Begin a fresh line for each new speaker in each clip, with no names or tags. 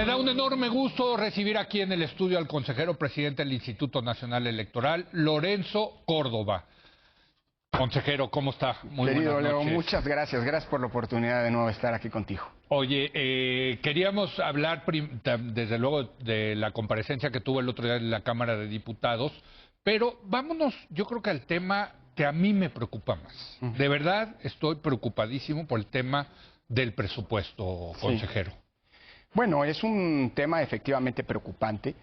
Me da un enorme gusto recibir aquí en el estudio al consejero presidente del Instituto Nacional Electoral, Lorenzo Córdoba. Consejero, ¿cómo está?
Muy Querido Leo, muchas gracias. Gracias por la oportunidad de nuevo estar aquí contigo.
Oye, queríamos hablar desde luego de la comparecencia que tuvo el otro día en la Cámara de Diputados, pero vámonos, yo creo que al tema que a mí me preocupa más. De verdad estoy preocupadísimo por el tema del presupuesto, consejero.
Sí. Bueno, es un tema efectivamente preocupante,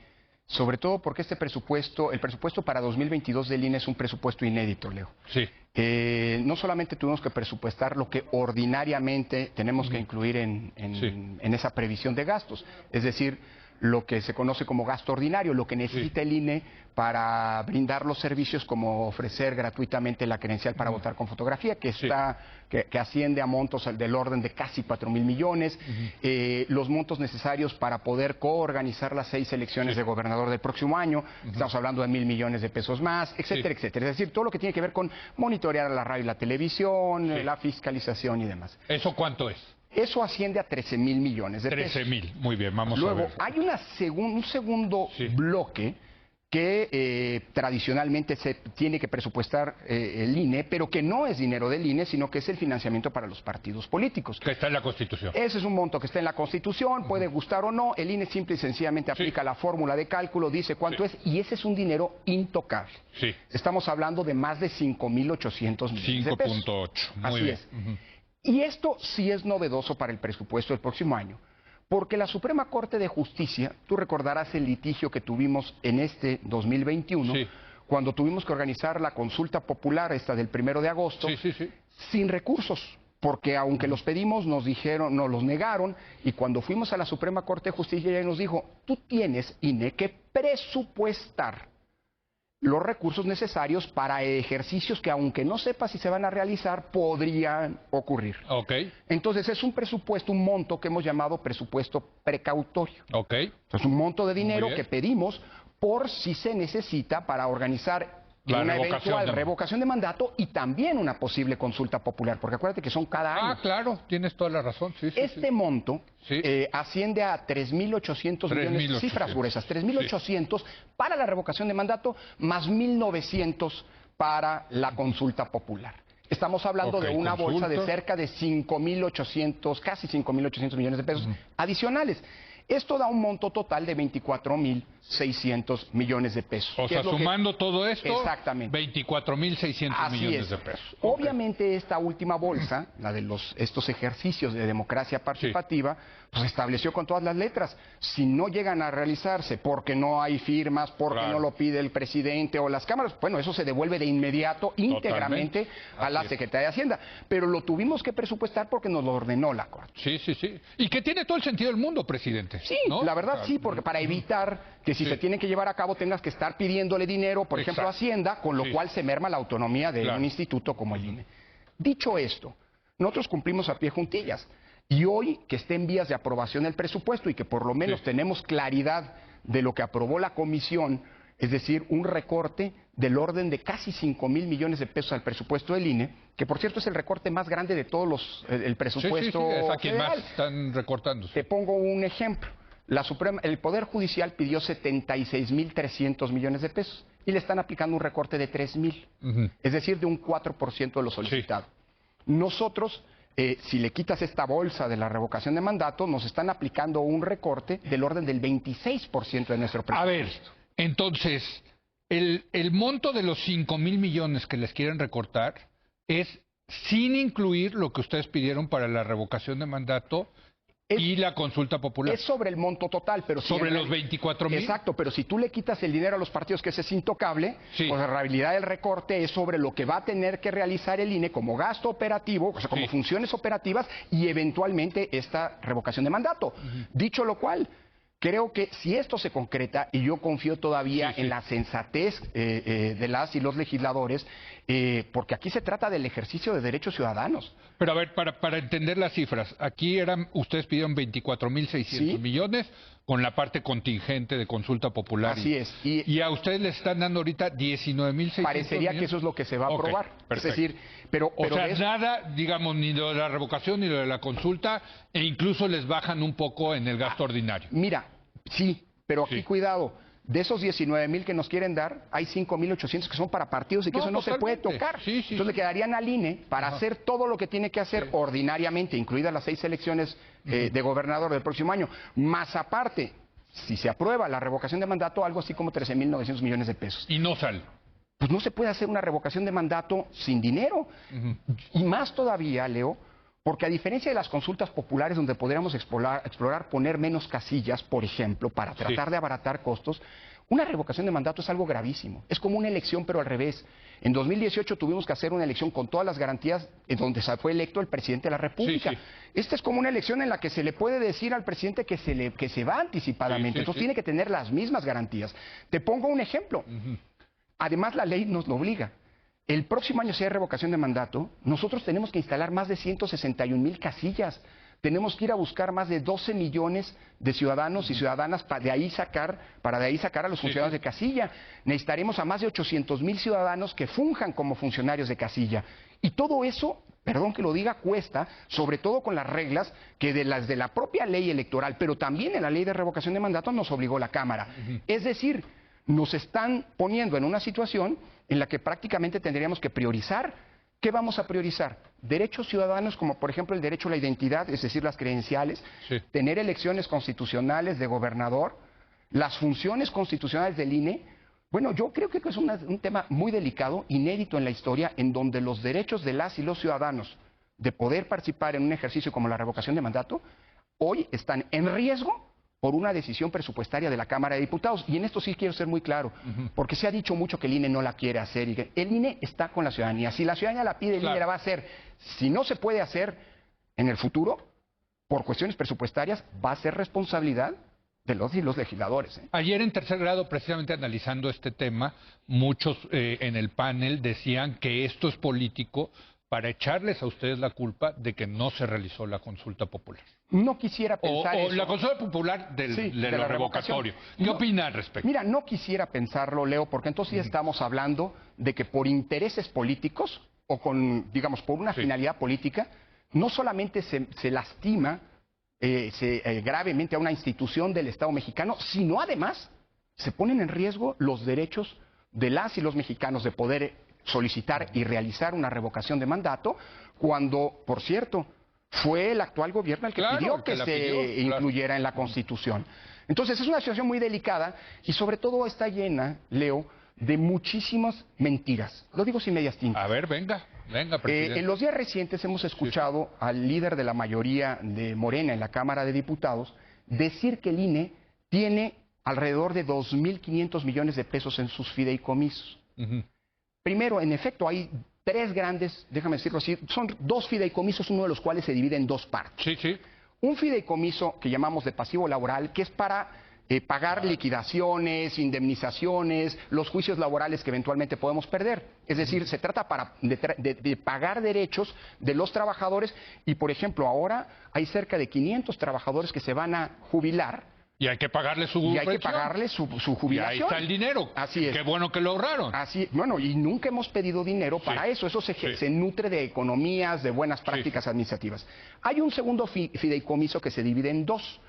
sobre todo porque el presupuesto para 2022 del INE es un presupuesto inédito, Leo.
Sí.
No solamente tuvimos que presupuestar lo que ordinariamente tenemos que incluir en esa previsión de gastos, es decir, lo que se conoce como gasto ordinario, lo que necesita el INE para brindar los servicios como ofrecer gratuitamente la credencial para votar con fotografía, que asciende a montos del orden de casi 4,000 millones, los montos necesarios para poder coorganizar las 6 elecciones de gobernador del próximo año, estamos hablando de 1,000 millones de pesos más, etcétera, etcétera. Es decir, todo lo que tiene que ver con monitorear la radio y la televisión, la fiscalización y demás.
¿Eso cuánto es?
Eso asciende a 13,000 millones de pesos.
13,000, muy bien, vamos a ver.
Luego, hay un segundo bloque que tradicionalmente se tiene que presupuestar el INE, pero que no es dinero del INE, sino que es el financiamiento para los partidos políticos.
Que está en la Constitución.
Ese es un monto que está en la Constitución, puede gustar o no, el INE simple y sencillamente aplica la fórmula de cálculo, dice cuánto es, y ese es un dinero intocable.
Sí.
Estamos hablando de más de 5,800 millones de pesos.
5,8, muy
Así
bien.
es. Y esto sí es novedoso para el presupuesto del próximo año, porque la Suprema Corte de Justicia, tú recordarás el litigio que tuvimos en este 2021, cuando tuvimos que organizar la consulta popular, esta del 1 de agosto, sin recursos, porque aunque los pedimos, nos los negaron, y cuando fuimos a la Suprema Corte de Justicia, ella nos dijo, tú tienes, INE, que presupuestar los recursos necesarios para ejercicios que, aunque no sepas si se van a realizar, podrían ocurrir. Entonces es un presupuesto, un monto que hemos llamado presupuesto precautorio. Es un monto de dinero que pedimos por si se necesita para organizar una eventual revocación de mandato y también una posible consulta popular, porque acuérdate que son cada año.
Claro, tienes toda la razón.
Este monto asciende a 3,800 millones, cifras gruesas, 3,800 para la revocación de mandato, más 1,900 para la consulta popular. Estamos hablando de una bolsa de cerca de 5,800, casi 5,800 millones de pesos adicionales. Esto da un monto total de 24,600 millones de pesos.
O sea, sumando todo esto,
exactamente,
24,600 millones de pesos.
Obviamente esta última bolsa, la de estos ejercicios de democracia participativa, pues estableció con todas las letras, si no llegan a realizarse porque no hay firmas, porque no lo pide el presidente o las cámaras, bueno, eso se devuelve de inmediato, íntegramente a la Secretaría de Hacienda. Pero lo tuvimos que presupuestar porque nos lo ordenó la Corte.
Y que tiene todo el sentido del mundo, presidente.
Sí, ¿no? La verdad sí, porque para evitar que si se tienen que llevar a cabo tengas que estar pidiéndole dinero, por ejemplo, a Hacienda, con lo cual se merma la autonomía de un instituto como el INE. Dicho esto, nosotros cumplimos a pie juntillas. Y hoy que esté en vías de aprobación el presupuesto y que por lo menos tenemos claridad de lo que aprobó la comisión, es decir, un recorte del orden de casi 5,000 millones de pesos al presupuesto del INE, que por cierto es el recorte más grande de todos el presupuesto
es a quien
federal.
más están recortando.
Te pongo un ejemplo. El Poder Judicial pidió 76,300 millones de pesos y le están aplicando un recorte de 3,000, es decir, de un 4% de lo solicitado. Nosotros, si le quitas esta bolsa de la revocación de mandato, nos están aplicando un recorte del orden del 26% de nuestro presupuesto.
A ver, entonces, el monto de los 5,000 millones que les quieren recortar es sin incluir lo que ustedes pidieron para la revocación de mandato y la consulta popular.
Es sobre el monto total, pero
sobre los 24,000.
Exacto, pero si tú le quitas el dinero a los partidos, que ese es intocable, pues la realidad del recorte es sobre lo que va a tener que realizar el INE como gasto operativo, o sea, como funciones operativas y eventualmente esta revocación de mandato. Dicho lo cual, creo que si esto se concreta, y yo confío todavía en la sensatez de las y los legisladores, porque aquí se trata del ejercicio de derechos ciudadanos.
Pero a ver, para entender las cifras, aquí ustedes pidieron 24.600
¿Sí?
millones con la parte contingente de consulta popular.
Así es.
Y a ustedes les están dando ahorita 19.600
parecería que eso es lo que se va a aprobar.
Perfecto.
Es decir, pero
o sea, nada, digamos, ni lo de la revocación ni lo de la consulta, e incluso les bajan un poco en el gasto ordinario.
Mira, sí, pero aquí cuidado. De esos 19,000 que nos quieren dar, hay 5,800 que son para partidos y que eso no se puede tocar. Entonces le quedarían al INE para hacer todo lo que tiene que hacer ordinariamente, incluidas las 6 elecciones de gobernador del próximo año. Más aparte, si se aprueba la revocación de mandato, algo así como 13,900 millones de pesos.
Y no sale.
Pues no se puede hacer una revocación de mandato sin dinero. Y más todavía, Leo, porque a diferencia de las consultas populares donde podríamos explorar poner menos casillas, por ejemplo, para tratar de abaratar costos, una revocación de mandato es algo gravísimo. Es como una elección, pero al revés. En 2018 tuvimos que hacer una elección con todas las garantías en donde fue electo el presidente de la República. Esta es como una elección en la que se le puede decir al presidente que se va anticipadamente. Entonces tiene que tener las mismas garantías. Te pongo un ejemplo. Además, la ley nos lo obliga. El próximo año, si hay revocación de mandato, nosotros tenemos que instalar más de 161,000 casillas. Tenemos que ir a buscar más de 12 millones de ciudadanos y ciudadanas para de ahí sacar a los funcionarios de casilla. Necesitaremos a más de 800,000 ciudadanos que funjan como funcionarios de casilla. Y todo eso, perdón que lo diga, cuesta, sobre todo con las reglas que de la propia ley electoral, pero también en la ley de revocación de mandato nos obligó la Cámara. Es decir, nos están poniendo en una situación en la que prácticamente tendríamos que priorizar. ¿Qué vamos a priorizar? Derechos ciudadanos como por ejemplo el derecho a la identidad, es decir, las credenciales, tener elecciones constitucionales de gobernador, las funciones constitucionales del INE. Bueno, yo creo que es un tema muy delicado, inédito en la historia, en donde los derechos de las y los ciudadanos de poder participar en un ejercicio como la revocación de mandato, hoy están en riesgo por una decisión presupuestaria de la Cámara de Diputados. Y en esto sí quiero ser muy claro, porque se ha dicho mucho que el INE no la quiere hacer. Y que el INE está con la ciudadanía. Si la ciudadanía la pide, el INE la va a hacer. Si no se puede hacer en el futuro, por cuestiones presupuestarias, va a ser responsabilidad de los y los legisladores.
Ayer en tercer grado, precisamente analizando este tema, muchos en el panel decían que esto es político para echarles a ustedes la culpa de que no se realizó la consulta popular.
No quisiera pensar
o
eso.
La consulta popular de la revocatorio. ¿Qué opina al respecto?
Mira, no quisiera pensarlo, Leo, porque entonces ya estamos hablando de que por intereses políticos o con, digamos, por una finalidad política, no solamente se lastima gravemente a una institución del Estado mexicano, sino además se ponen en riesgo los derechos de las y los mexicanos de poder solicitar y realizar una revocación de mandato, cuando, por cierto, fue el actual gobierno el que pidió que se incluyera en la Constitución. Entonces es una situación muy delicada y sobre todo está llena, Leo, de muchísimas mentiras. Lo digo sin medias tintas.
A ver, venga, presidente.
En los días recientes hemos escuchado al líder de la mayoría de Morena en la Cámara de Diputados decir que el INE tiene alrededor de 2,500 millones de pesos en sus fideicomisos. Primero, en efecto, hay 3 grandes, déjame decirlo así, son 2 fideicomisos, uno de los cuales se divide en 2 partes. Un fideicomiso que llamamos de pasivo laboral, que es para pagar liquidaciones, indemnizaciones, los juicios laborales que eventualmente podemos perder. Es decir, se trata de pagar derechos de los trabajadores y, por ejemplo, ahora hay cerca de 500 trabajadores que se van a jubilar.
Y hay que pagarle su
jubilación.
Y ahí está el dinero.
Así es.
Qué bueno que lo ahorraron.
Bueno, y nunca hemos pedido dinero para eso. Eso se nutre de economías, de buenas prácticas administrativas. Hay un segundo fideicomiso que se divide en 2.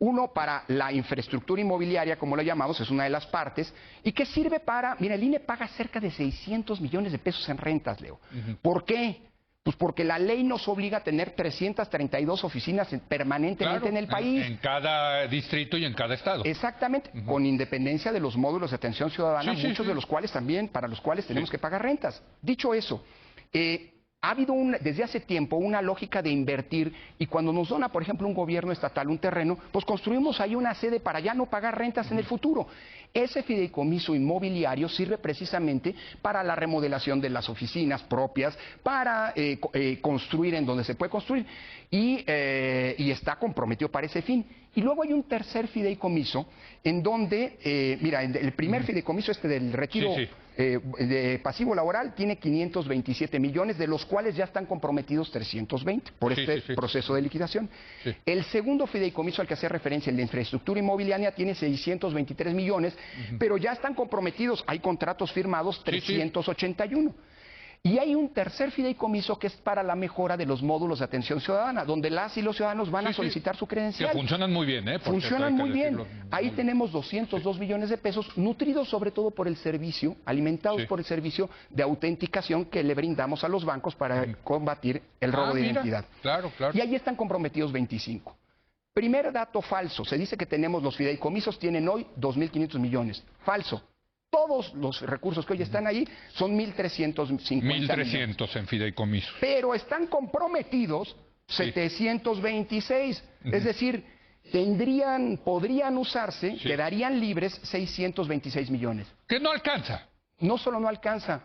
Uno para la infraestructura inmobiliaria, como lo llamamos, es una de las partes, y que sirve para... Mira, el INE paga cerca de 600 millones de pesos en rentas, Leo. ¿Por qué? Pues porque la ley nos obliga a tener 332 oficinas permanentemente en el país.
En cada distrito y en cada estado.
Exactamente, con independencia de los módulos de atención ciudadana, muchos de los cuales también, para los cuales tenemos que pagar rentas. Dicho eso, ha habido desde hace tiempo una lógica de invertir y cuando nos dona, por ejemplo, un gobierno estatal un terreno, pues construimos ahí una sede para ya no pagar rentas en el futuro. Ese fideicomiso inmobiliario sirve precisamente para la remodelación de las oficinas propias, para construir en donde se puede construir y está comprometido para ese fin. Y luego hay un tercer fideicomiso en donde, mira, el primer fideicomiso del retiro de pasivo laboral tiene 527 millones, de los cuales ya están comprometidos 320 por proceso de liquidación. El segundo fideicomiso al que hacía referencia, el de infraestructura inmobiliaria, tiene 623 millones, pero ya están comprometidos, hay contratos firmados 381. Y hay un tercer fideicomiso que es para la mejora de los módulos de atención ciudadana, donde las y los ciudadanos van a solicitar su credencial.
Que funcionan muy bien, ¿eh?
Funcionan muy bien. Ahí tenemos 202 millones de pesos, nutridos sobre todo por el servicio, alimentados por el servicio de autenticación que le brindamos a los bancos para combatir el robo de identidad.
Claro, claro.
Y ahí están comprometidos 25. Primer dato falso. Se dice que tenemos, los fideicomisos tienen hoy 2.500 millones. Falso. Todos los recursos que hoy están ahí son 1.350
1.300 en fideicomisos.
Pero están comprometidos 726. Es decir, podrían usarse, quedarían libres 626 millones.
Que no alcanza.
No solo no alcanza,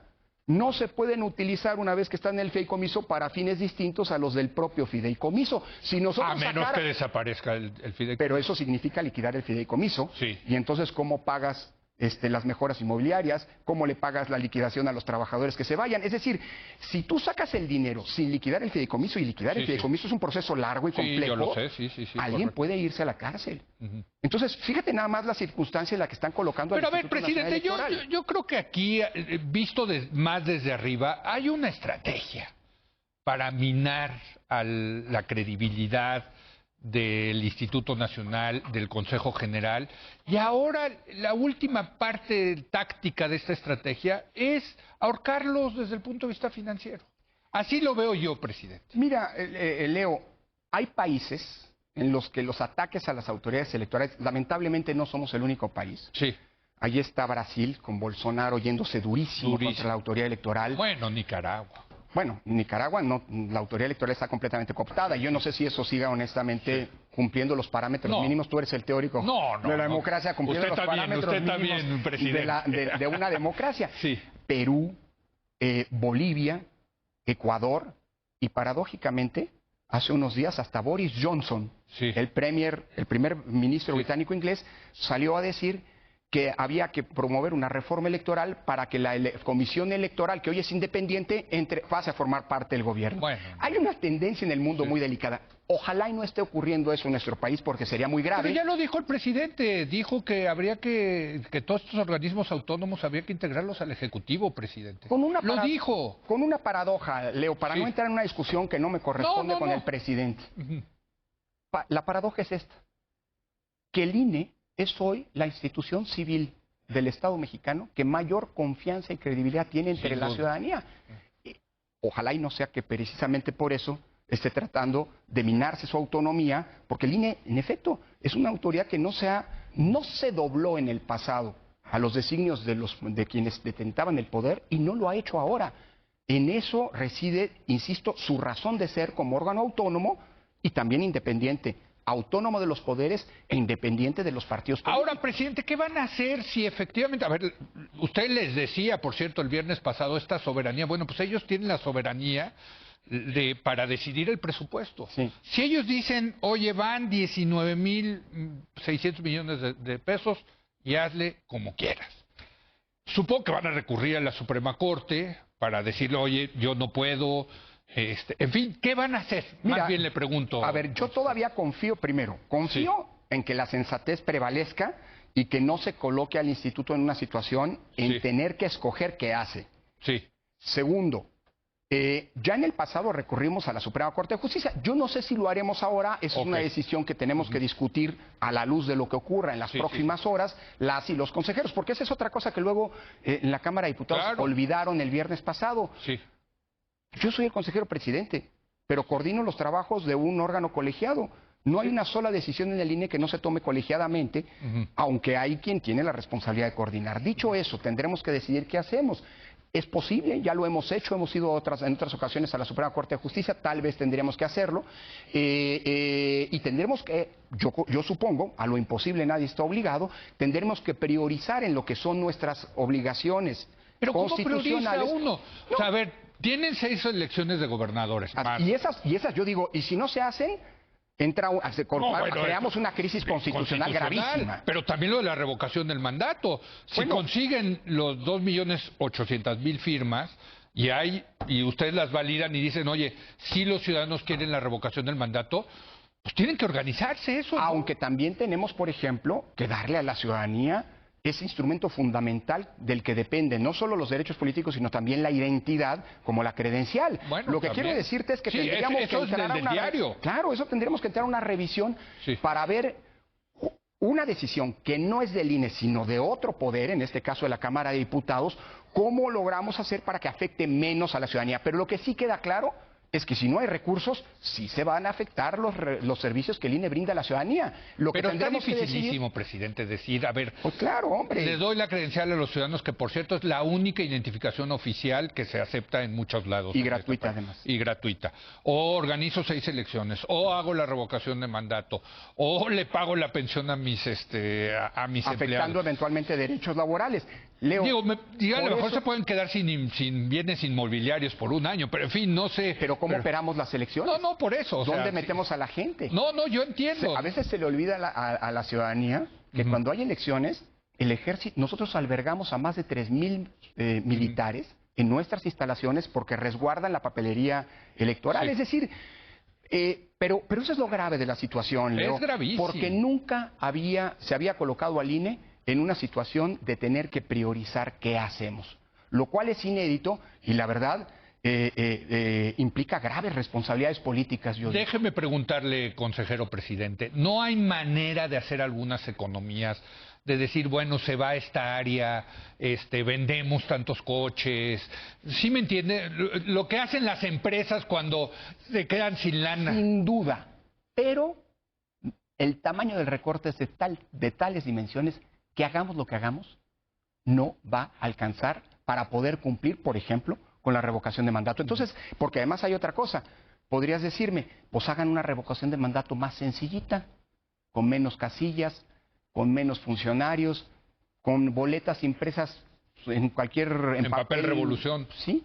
no se pueden utilizar una vez que están en el fideicomiso para fines distintos a los del propio fideicomiso. Si nosotros
a menos que desaparezca el fideicomiso.
Pero eso significa liquidar el fideicomiso. Y entonces, ¿cómo pagas las mejoras inmobiliarias? ¿Cómo le pagas la liquidación a los trabajadores que se vayan? Es decir, si tú sacas el dinero sin liquidar el fideicomiso, y liquidar el fideicomiso es un proceso largo y complejo,
yo lo sé,
alguien puede irse a la cárcel. Entonces, fíjate nada más la circunstancia en la que están colocando.
Pero a ver, presidente, yo creo que aquí, visto más desde arriba, hay una estrategia para minar la credibilidad del Instituto Nacional, del Consejo General, y ahora la última parte táctica de esta estrategia es ahorcarlos desde el punto de vista financiero. Así lo veo yo, presidente.
Mira, Leo, hay países en los que los ataques a las autoridades electorales, lamentablemente no somos el único país. Allí está Brasil, con Bolsonaro yéndose durísimo contra la autoridad electoral.
Bueno, Nicaragua.
Bueno, Nicaragua, no, la autoridad electoral está completamente cooptada. Yo no sé si eso siga honestamente cumpliendo los parámetros mínimos. Tú eres el teórico de la democracia, cumpliendo los parámetros mínimos de una democracia. Perú, Bolivia, Ecuador y, paradójicamente, hace unos días hasta Boris Johnson, el primer ministro británico inglés, salió a decir que había que promover una reforma electoral para que la comisión electoral, que hoy es independiente, pase a formar parte del gobierno. Hay una tendencia en el mundo muy delicada. Ojalá y no esté ocurriendo eso en nuestro país, porque sería muy grave.
Pero ya lo dijo el presidente, dijo que habría que todos estos organismos autónomos habría que integrarlos al Ejecutivo, presidente. Lo dijo.
Con una paradoja, Leo, para no entrar en una discusión que no me corresponde con el presidente. La paradoja es esta, que el INE es hoy la institución civil del Estado mexicano que mayor confianza y credibilidad tiene entre la ciudadanía. Ojalá y no sea que precisamente por eso esté tratando de minarse su autonomía, porque el INE, en efecto, es una autoridad que no se dobló en el pasado a los designios de quienes detentaban el poder, y no lo ha hecho ahora. En eso reside, insisto, su razón de ser como órgano autónomo y también independiente. Autónomo de los poderes e independiente de los partidos políticos.
Ahora, presidente, ¿qué van a hacer si efectivamente... A ver, usted les decía, por cierto, el viernes pasado, esta soberanía. Bueno, pues ellos tienen la soberanía para decidir el presupuesto. Si ellos dicen, oye, van 19.600 millones de pesos y hazle como quieras. Supongo que van a recurrir a la Suprema Corte para decirle, oye, yo no puedo... en fin, ¿qué van a hacer?
Mira,
más bien le pregunto.
A ver, yo todavía confío en que la sensatez prevalezca y que no se coloque al instituto en una situación en tener que escoger qué hace. Segundo, ya en el pasado recurrimos a la Suprema Corte de Justicia. Yo no sé si lo haremos ahora, es una decisión que tenemos que discutir a la luz de lo que ocurra en las próximas horas, las y los consejeros, porque esa es otra cosa que luego en la Cámara de Diputados olvidaron el viernes pasado. Yo soy el consejero presidente, pero coordino los trabajos de un órgano colegiado. No hay una sola decisión en el INE que no se tome colegiadamente, aunque hay quien tiene la responsabilidad de coordinar. Dicho eso, tendremos que decidir qué hacemos. Es posible, ya lo hemos hecho, hemos ido en otras ocasiones a la Suprema Corte de Justicia, tal vez tendríamos que hacerlo, y tendremos que, yo supongo, a lo imposible nadie está obligado, tendremos que priorizar en lo que son nuestras obligaciones constitucionales.
¿Pero cómo prioriza uno? O sea, a ver, tienen 6 elecciones de gobernadores.
Y esas yo digo, y si no se hacen, creamos una crisis constitucional gravísima.
Pero también lo de la revocación del mandato. Si consiguen los 2.800.000 firmas y ustedes las validan y dicen, oye, si los ciudadanos quieren la revocación del mandato, pues tienen que organizarse eso, ¿no?
Aunque también tenemos, por ejemplo, que darle a la ciudadanía ese instrumento fundamental del que dependen no solo los derechos políticos, sino también la identidad, como la credencial.
Bueno,
lo que
también.
quiero decirte es que
Sí,
tendríamos
eso
que entrar a una
diario.
Claro, eso tendríamos que entrar a una revisión para ver una decisión que no es del INE, sino de otro poder, en este caso de la Cámara de Diputados, cómo logramos hacer para que afecte menos a la ciudadanía. Pero lo que sí queda claro es que si no hay recursos, sí se van a afectar los servicios que el INE brinda a la ciudadanía.
Pero está dificilísimo, presidente, decir, a ver,
pues claro, hombre,
les doy la credencial a los ciudadanos, que por cierto es la única identificación oficial que se acepta en muchos lados.
Y gratuita además.
Y gratuita. O organizo 6 elecciones, o hago la revocación de mandato, o le pago la pensión a mis
afectando
empleados.
Eventualmente derechos laborales. Leo,
a lo mejor se pueden quedar sin bienes inmobiliarios por un año, pero en fin, no sé.
Pero ¿cómo operamos las elecciones?
No, por eso.
¿Dónde metemos a la gente?
No, yo entiendo.
A veces se le olvida a la ciudadanía que cuando hay elecciones, el ejército, nosotros albergamos a más de 3,000 militares en nuestras instalaciones porque resguardan la papelería electoral.
Sí.
Es decir, pero eso es lo grave de la situación, Leo.
Es gravísimo.
Porque nunca se había colocado al INE en una situación de tener que priorizar qué hacemos, lo cual es inédito y la verdad implica graves responsabilidades políticas.
Déjeme preguntarle, consejero presidente, ¿no hay manera de hacer algunas economías, de decir, bueno, se va a esta área, vendemos tantos coches? ¿Sí me entiende? Lo que hacen las empresas cuando se quedan sin lana.
Sin duda, pero el tamaño del recorte es de tales dimensiones que hagamos lo que hagamos, no va a alcanzar para poder cumplir, por ejemplo, con la revocación de mandato. Entonces, porque además hay otra cosa, podrías decirme, pues hagan una revocación de mandato más sencillita, con menos casillas, con menos funcionarios, con boletas impresas en
papel revolución.
Sí.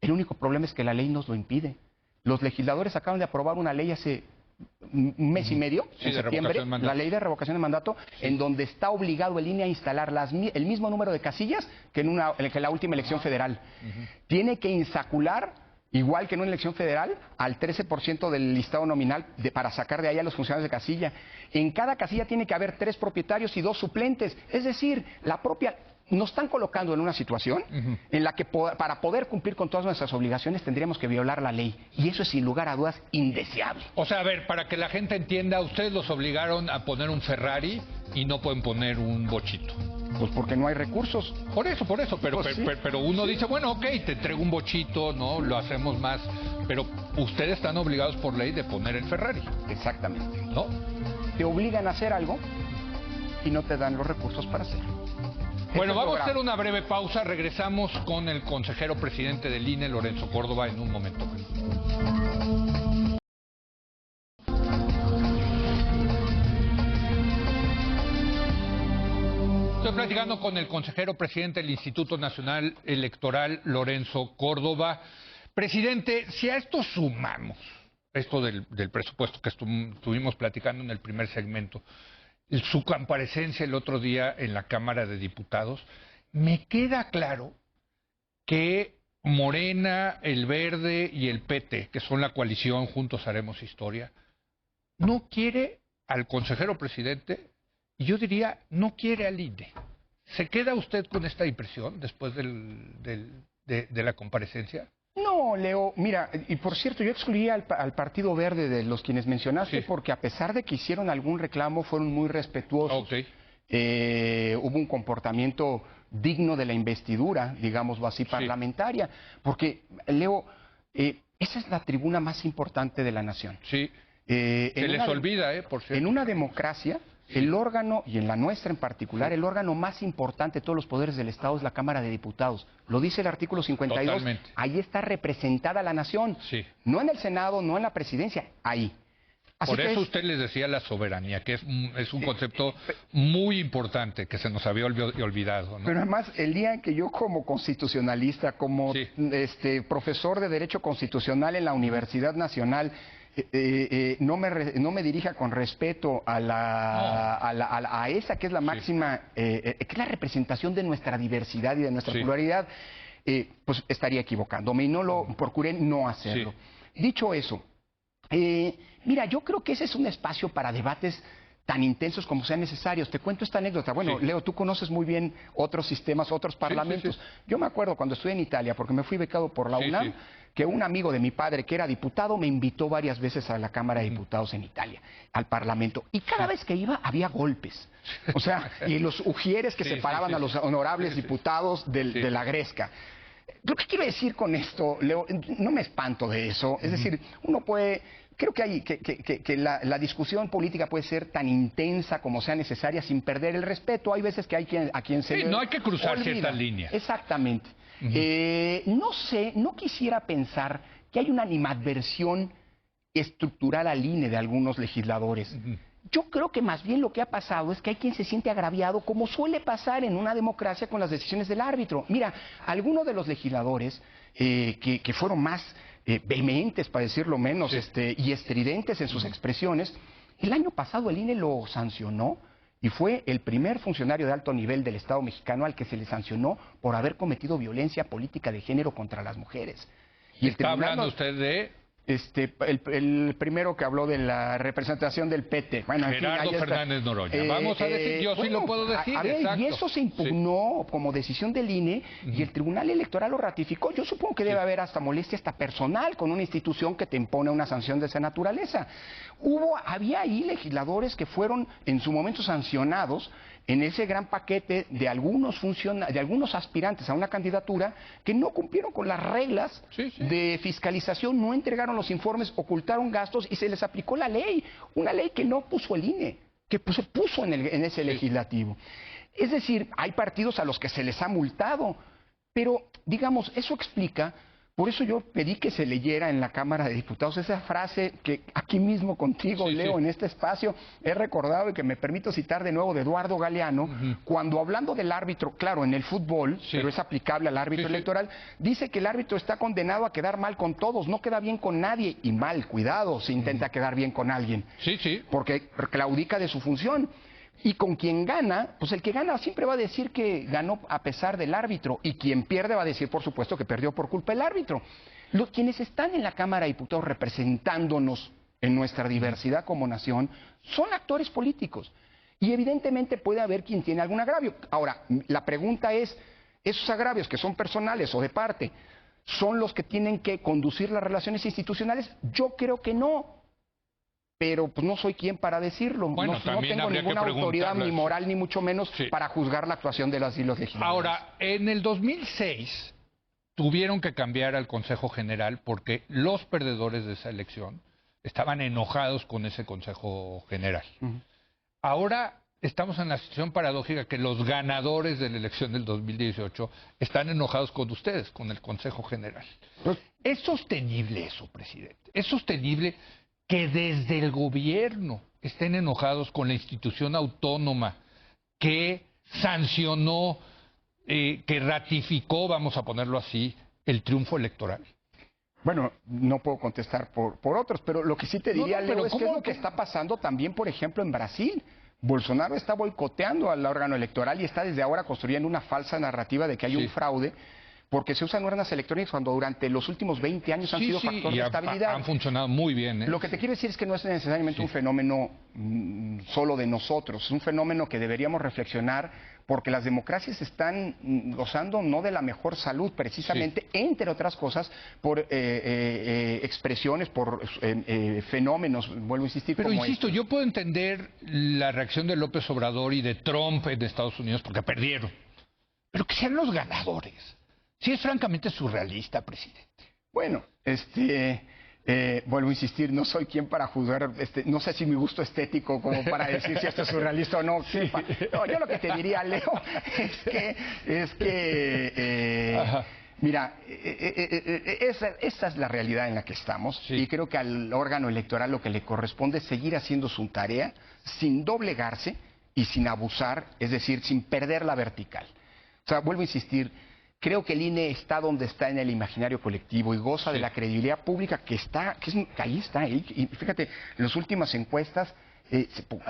El único problema es que la ley nos lo impide. Los legisladores acaban de aprobar una ley hace un mes y medio, en septiembre, la ley de revocación de mandato, en donde está obligado el INE a instalar el mismo número de casillas que en la última elección federal. Tiene que insacular, igual que en una elección federal, al 13% del listado nominal para sacar de ahí a los funcionarios de casilla. En cada casilla tiene que haber 3 propietarios y 2 suplentes. Es decir, nos están colocando en una situación en la que para poder cumplir con todas nuestras obligaciones tendríamos que violar la ley. Y eso es sin lugar a dudas indeseable.
O sea, a ver, para que la gente entienda, ustedes los obligaron a poner un Ferrari y no pueden poner un bochito.
Pues porque no hay recursos.
Por eso, pero uno dice, bueno, ok, te entrego un bochito, ¿no? Lo hacemos más. Pero ustedes están obligados por ley de poner el Ferrari.
Exactamente.
¿No?
Te obligan a hacer algo y no te dan los recursos para hacerlo.
Bueno, vamos a hacer una breve pausa. Regresamos con el consejero presidente del INE, Lorenzo Córdoba, en un momento más. Estoy platicando con el consejero presidente del Instituto Nacional Electoral, Lorenzo Córdoba. Presidente, si a esto sumamos, esto del presupuesto que estuvimos platicando en el primer segmento, su comparecencia el otro día en la Cámara de Diputados, me queda claro que Morena, el Verde y el PT, que son la coalición Juntos Haremos Historia, no quiere al consejero presidente y yo diría no quiere al INE. ¿Se queda usted con esta impresión después de la comparecencia?
No, Leo, mira, y por cierto, yo excluía al Partido Verde de los quienes mencionaste, porque a pesar de que hicieron algún reclamo, fueron muy respetuosos. Hubo un comportamiento digno de la investidura, digámoslo así, parlamentaria, porque, Leo, esa es la tribuna más importante de la nación.
Sí, se les olvida, por cierto.
En una democracia, el órgano, y en la nuestra en particular, el órgano más importante de todos los poderes del Estado es la Cámara de Diputados. Lo dice el artículo 52.
Totalmente.
Ahí está representada la nación.
Sí.
No en el Senado, no en la presidencia, ahí.
Así por eso usted les decía la soberanía, que es un concepto muy importante que se nos había olvidado, ¿no?
Pero además, el día en que yo como constitucionalista, como profesor de Derecho Constitucional en la Universidad Nacional, no me dirija con respeto a esa que es la máxima, que es la representación de nuestra diversidad y de nuestra pluralidad, pues estaría equivocándome y procuré no hacerlo. Dicho eso, mira, yo creo que ese es un espacio para debates tan intensos como sean necesarios. Te cuento esta anécdota. Bueno, Leo, tú conoces muy bien otros sistemas, otros parlamentos. Yo me acuerdo cuando estuve en Italia, porque me fui becado por la UNAM, que un amigo de mi padre, que era diputado, me invitó varias veces a la Cámara de Diputados en Italia, al Parlamento. Y cada vez que iba, había golpes. O sea, y los ujieres que separaban a los honorables diputados de la gresca. Lo que quiero decir con esto, Leo, no me espanto de eso. Es decir, uno puede... Creo que la discusión política puede ser tan intensa como sea necesaria sin perder el respeto. Hay veces que hay a quien se
no hay que cruzar ciertas líneas.
Exactamente. No sé, no quisiera pensar que hay una animadversión estructural al INE de algunos legisladores. Yo creo que más bien lo que ha pasado es que hay quien se siente agraviado, como suele pasar en una democracia con las decisiones del árbitro. Mira, algunos de los legisladores que fueron más vehementes, para decirlo menos, y estridentes en sus expresiones, el año pasado el INE lo sancionó y fue el primer funcionario de alto nivel del Estado mexicano al que se le sancionó por haber cometido violencia política de género contra las mujeres.
Y ¿está hablando usted de...?
El primero que habló de la representación del PT.
Bueno, Gerardo Fernández Noroña. Vamos a decir, yo sí lo puedo decir.
Y eso se impugnó como decisión del INE y el Tribunal Electoral lo ratificó. Yo supongo que debe haber hasta molestia hasta personal con una institución que te impone una sanción de esa naturaleza. Había ahí legisladores que fueron en su momento sancionados en ese gran paquete de algunos aspirantes a una candidatura que no cumplieron con las reglas de fiscalización, no entregaron los informes, ocultaron gastos y se les aplicó la ley, una ley que no puso el INE, que se puso en ese legislativo. Es decir, hay partidos a los que se les ha multado, pero digamos, eso explica. Por eso yo pedí que se leyera en la Cámara de Diputados esa frase que aquí mismo contigo, Leo, en este espacio, he recordado y que me permito citar de nuevo de Eduardo Galeano, cuando hablando del árbitro, claro, en el fútbol, pero es aplicable al árbitro electoral, dice que el árbitro está condenado a quedar mal con todos, no queda bien con nadie, y mal, cuidado, si intenta quedar bien con alguien, porque claudica de su función. Y con quien gana, pues el que gana siempre va a decir que ganó a pesar del árbitro. Y quien pierde va a decir, por supuesto, que perdió por culpa del árbitro. Quienes están en la Cámara de Diputados representándonos en nuestra diversidad como nación son actores políticos. Y evidentemente puede haber quien tiene algún agravio. Ahora, la pregunta es, ¿esos agravios que son personales o de parte son los que tienen que conducir las relaciones institucionales? Yo creo que no. Pero pues no soy quien para decirlo.
Bueno,
no tengo ninguna autoridad ni moral ni mucho menos para juzgar la actuación de las y los legisladores.
Ahora, en el 2006 tuvieron que cambiar al Consejo General porque los perdedores de esa elección estaban enojados con ese Consejo General. Ahora estamos en la situación paradójica que los ganadores de la elección del 2018 están enojados con ustedes, con el Consejo General. ¿Es sostenible eso, presidente? ¿Es sostenible que desde el gobierno estén enojados con la institución autónoma que sancionó, que ratificó, vamos a ponerlo así, el triunfo electoral?
Bueno, no puedo contestar por otros, pero lo que sí te diría, Leo, es que es lo que está pasando también, por ejemplo, en Brasil. Bolsonaro está boicoteando al órgano electoral y está desde ahora construyendo una falsa narrativa de que hay un fraude, porque se usan urnas electrónicas cuando durante los últimos 20 años han sido factor de estabilidad.
Han funcionado muy bien.
Lo que te quiero decir es que no es necesariamente un fenómeno solo de nosotros, es un fenómeno que deberíamos reflexionar porque las democracias están gozando no de la mejor salud, precisamente, entre otras cosas, por expresiones, por fenómenos, vuelvo a insistir.
Pero insisto, yo puedo entender la reacción de López Obrador y de Trump en Estados Unidos porque perdieron, pero que sean los ganadores. Sí, es francamente surrealista, presidente.
Bueno, vuelvo a insistir, no soy quien para juzgar, no sé si mi gusto estético como para decir si esto es surrealista o no. No, yo lo que te diría, Leo, es que mira, esta es la realidad en la que estamos y creo que al órgano electoral lo que le corresponde es seguir haciendo su tarea sin doblegarse y sin abusar, es decir, sin perder la vertical. O sea, vuelvo a insistir, Creo que el INE está donde está en el imaginario colectivo y goza de la credibilidad pública ahí está. Y fíjate, en las últimas encuestas,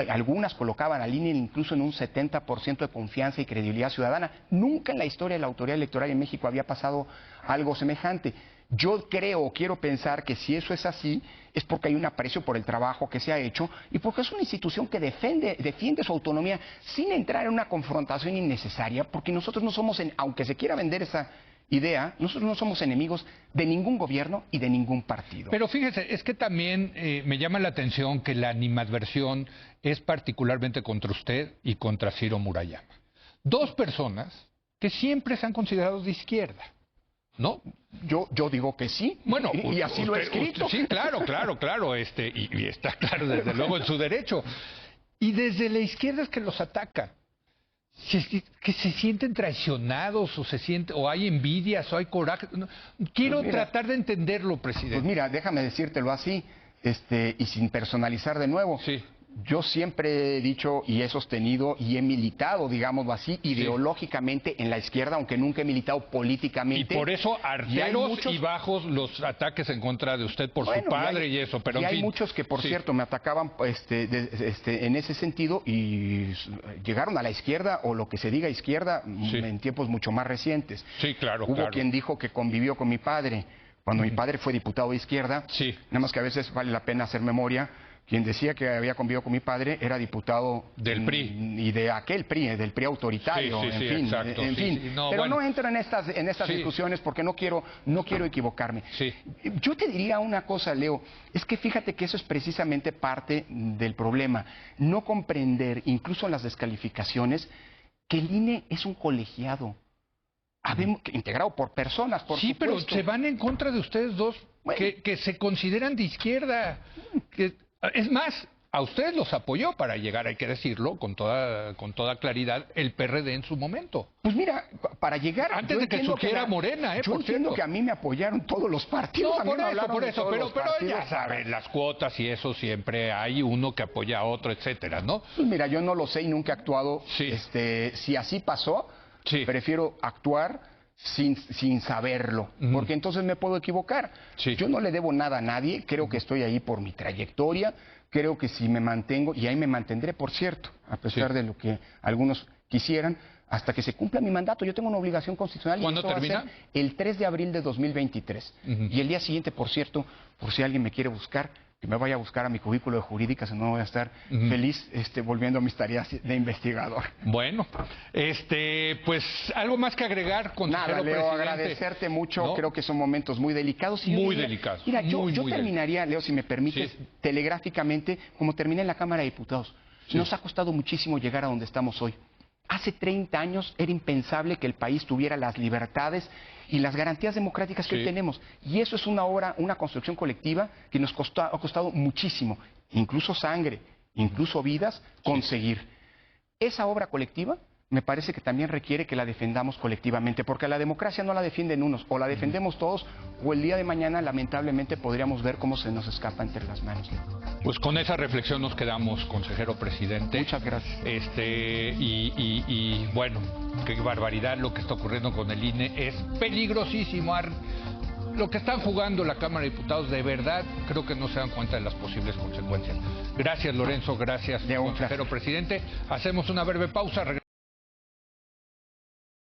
algunas colocaban al INE incluso en un 70% de confianza y credibilidad ciudadana. Nunca en la historia de la autoridad electoral en México había pasado algo semejante. Yo quiero pensar que si eso es así, es porque hay un aprecio por el trabajo que se ha hecho y porque es una institución que defiende su autonomía sin entrar en una confrontación innecesaria, porque nosotros no somos, aunque se quiera vender esa idea, nosotros no somos enemigos de ningún gobierno y de ningún partido.
Pero fíjese, es que también me llama la atención que la animadversión es particularmente contra usted y contra Ciro Murayama. Dos personas que siempre se han considerado de izquierda, ¿no?
Yo digo que sí,
bueno,
y así lo he escrito.
Sí, claro, y está claro desde luego en su derecho. Y desde la izquierda es que los ataca. Que se sienten traicionados o hay envidias o hay coraje. Quiero tratar de entenderlo, presidente.
Pues mira, déjame decírtelo así, y sin personalizar de nuevo.
Sí.
Yo siempre he dicho y he sostenido y he militado, digámoslo así, ideológicamente en la izquierda, aunque nunca he militado políticamente.
Y por eso arteros y bajos los ataques en contra de usted por su padre y eso, pero
y
en
hay
fin.
muchos que, por cierto, me atacaban en ese sentido y llegaron a la izquierda o lo que se diga izquierda en tiempos mucho más recientes.
Sí, claro,
Hubo quien dijo que convivió con mi padre cuando mi padre fue diputado de izquierda.
Sí.
Nada más que a veces vale la pena hacer memoria. Quien decía que había convivido con mi padre era diputado
del PRI
y de aquel PRI, del PRI autoritario, en fin.
Exacto,
No, pero no entro en estas discusiones porque no quiero equivocarme.
Sí.
Yo te diría una cosa, Leo, es que fíjate que eso es precisamente parte del problema, no comprender, incluso en las descalificaciones, que el INE es un colegiado. Integrado por personas, por supuesto.
Pero se van en contra de ustedes dos, que se consideran de izquierda. Es más, a ustedes los apoyó para llegar, hay que decirlo, con toda claridad, el PRD en su momento.
Pues mira, para llegar...
Antes de que surgiera Morena,
Yo entiendo que a mí me apoyaron todos los partidos.
No, por eso, pero ya saben, las cuotas y eso siempre hay uno que apoya a otro, etcétera, ¿no?
Pues mira, yo no lo sé y nunca he actuado. Si así pasó, prefiero actuar sin saberlo, porque entonces me puedo equivocar. Yo no le debo nada a nadie, creo que estoy ahí por mi trayectoria, creo que si me mantengo, y ahí me mantendré, por cierto, a pesar de lo que algunos quisieran, hasta que se cumpla mi mandato. Yo tengo una obligación constitucional.
¿Cuándo termina?
Va a ser el 3 de abril de 2023. Y el día siguiente, por cierto, por si alguien me quiere buscar, que me vaya a buscar a mi cubículo de jurídicas, no voy a estar feliz volviendo a mis tareas de investigador.
Bueno, pues algo más que agregar, consejero
Nada, Leo,
presidente.
Agradecerte mucho, ¿no? Creo que son momentos muy delicados.
Muy delicados.
Mira, yo terminaría, Leo, si me permites, telegráficamente, como terminé en la Cámara de Diputados. Nos ha costado muchísimo llegar a donde estamos hoy. Hace 30 años era impensable que el país tuviera las libertades y las garantías democráticas que hoy tenemos. Y eso es una obra, una construcción colectiva que nos ha costado muchísimo, incluso sangre, incluso vidas, conseguir. Esa obra colectiva me parece que también requiere que la defendamos colectivamente, porque la democracia no la defienden unos, o la defendemos todos, o el día de mañana lamentablemente podríamos ver cómo se nos escapa entre las manos.
Pues con esa reflexión nos quedamos, consejero presidente.
Muchas gracias.
Y bueno, qué barbaridad lo que está ocurriendo con el INE, es peligrosísimo. Lo que están jugando la Cámara de Diputados, de verdad, creo que no se dan cuenta de las posibles consecuencias. Gracias, Lorenzo, gracias, consejero presidente. Hacemos una breve pausa.